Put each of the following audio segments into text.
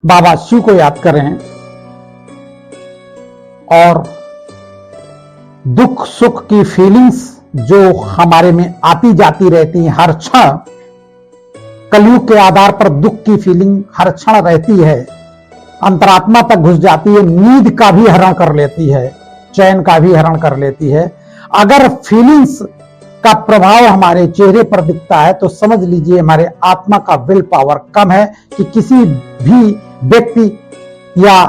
बाबा शिव को याद करें और दुख सुख की फीलिंग्स जो हमारे में आती जाती रहती है हर क्षण, कलयुग के आधार पर दुख की फीलिंग हर क्षण रहती है, अंतरात्मा तक घुस जाती है, नींद का भी हरण कर लेती है, चैन का भी हरण कर लेती है। अगर फीलिंग्स का प्रभाव हमारे चेहरे पर दिखता है तो समझ लीजिए हमारे आत्मा का विल पावर कम है कि किसी भी व्यक्ति या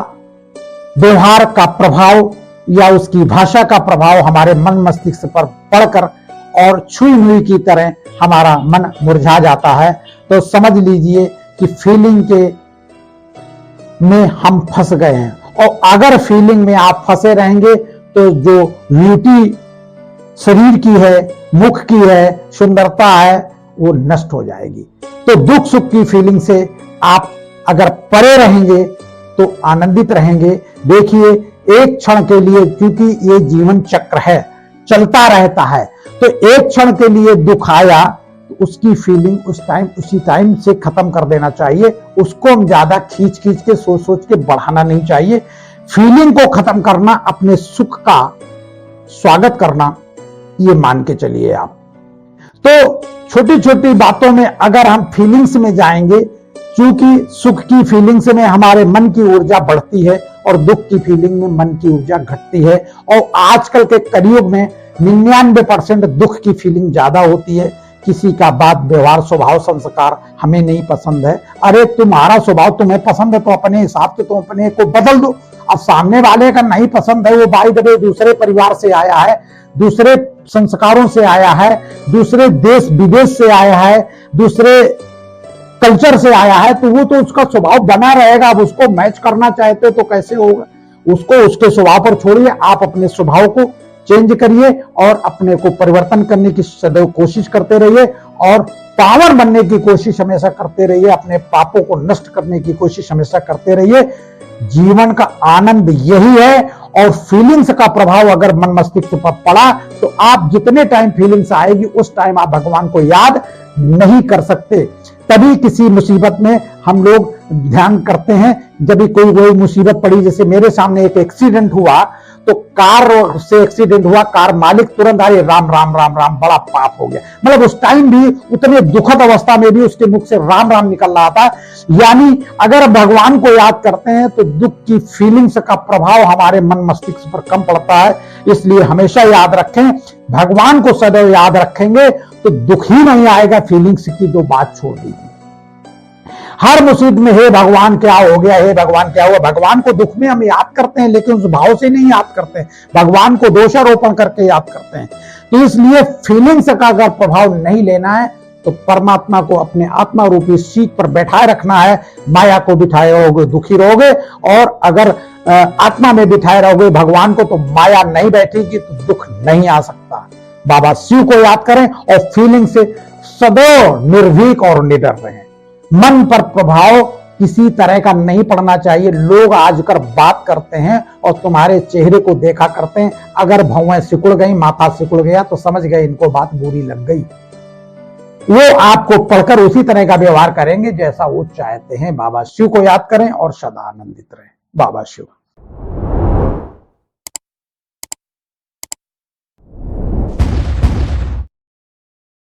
व्यवहार का प्रभाव या उसकी भाषा का प्रभाव हमारे मन मस्तिष्क पर पड़कर और छुई मुई की तरह हमारा मन मुरझा जाता है। तो समझ लीजिए कि फीलिंग के में हम फंस गए हैं। और अगर फीलिंग में आप फंसे रहेंगे तो जो ब्यूटी शरीर की है, मुख की है, सुंदरता है, वो नष्ट हो जाएगी। तो दुख सुख की फीलिंग से आप अगर परे रहेंगे तो आनंदित रहेंगे। देखिए एक क्षण के लिए, क्योंकि ये जीवन चक्र है, चलता रहता है, तो एक क्षण के लिए दुख आया तो उसकी फीलिंग उसी टाइम से खत्म कर देना चाहिए। उसको हम ज्यादा खींच के सोच के बढ़ाना नहीं चाहिए। फीलिंग को खत्म करना, अपने सुख का स्वागत करना, ये मान के चलिए आप। तो छोटी छोटी बातों में अगर हम फीलिंग्स में जाएंगे, क्योंकि सुख की फीलिंग्स में हमारे मन की ऊर्जा बढ़ती है और दुख की फीलिंग में मन की ऊर्जा घटती है। और आजकल के कलयुग में 99% दुख की फीलिंग ज्यादा होती है। किसी का बात व्यवहार स्वभाव संस्कार हमें नहीं पसंद है। अरे तुम्हारा स्वभाव तुम्हें पसंद है तो अपने हिसाब से तुम अपने को बदल दो। अब सामने वाले का नहीं पसंद है, वो बाय द वे दूसरे परिवार से आया है, दूसरे संस्कारों से आया है, दूसरे देश विदेश से आया है, दूसरे कल्चर से आया है, तो वो तो उसका स्वभाव बना रहेगा। अब उसको मैच करना चाहते हो तो कैसे होगा? उसको उसके स्वभाव पर छोड़िए, आप अपने स्वभाव को चेंज करिए और अपने को परिवर्तन करने की सदैव कोशिश करते रहिए और पावर बनने की कोशिश हमेशा करते रहिए। अपने पापों को नष्ट करने की कोशिश हमेशा करते रहिए। जीवन का आनंद यही है। और फीलिंग्स का प्रभाव अगर मन मस्तिष्क पर पड़ा तो आप जितने टाइम फीलिंग्स आएगी उस टाइम आप भगवान को याद नहीं कर सकते। तभी किसी मुसीबत में हम लोग ध्यान करते हैं। जब भी कोई मुसीबत पड़ी, जैसे मेरे सामने एक एक्सीडेंट हुआ, तो कार से एक्सीडेंट हुआ, कार मालिक तुरंत आए, राम राम राम राम, बड़ा पाप हो गया। मतलब उस टाइम भी उतने दुखद अवस्था में भी उसके मुख से राम राम निकल रहा था। यानी अगर भगवान को याद करते हैं तो दुख की फीलिंग्स का प्रभाव हमारे मन मस्तिष्क पर कम पड़ता है। इसलिए हमेशा याद रखें, भगवान को सदैव याद रखेंगे तो दुख ही नहीं आएगा। फीलिंग्स की तो बात छोड़ दीजिए। हर मुसीबत में हे भगवान क्या हो गया, हे भगवान क्या हुआ। भगवान को दुख में हम याद करते हैं लेकिन उस भाव से नहीं याद करते हैं, भगवान को दोषारोपण करके याद करते हैं। तो इसलिए फीलिंग्स का अगर प्रभाव नहीं लेना है तो परमात्मा को अपने आत्मा रूपी सीट पर बैठाए रखना है। माया को बिठाए रहोगे दुखी रहोगे, और अगर आत्मा में बिठाए रहोगे भगवान को तो माया नहीं बैठेगी, तो दुख नहीं आ सकता। बाबा शिव को याद करें और फीलिंग से सदैव निर्भीक और निडर रहें। मन पर प्रभाव किसी तरह का नहीं पड़ना चाहिए। लोग आजकल बात करते हैं और तुम्हारे चेहरे को देखा करते हैं। अगर भौएं सिकुड़ गई, माथा सिकुड़ गया तो समझ गए इनको बात बुरी लग गई। वो आपको पढ़कर उसी तरह का व्यवहार करेंगे जैसा वो चाहते हैं। बाबा शिव को याद करें और सदा आनंदित रहें। बाबा शिव।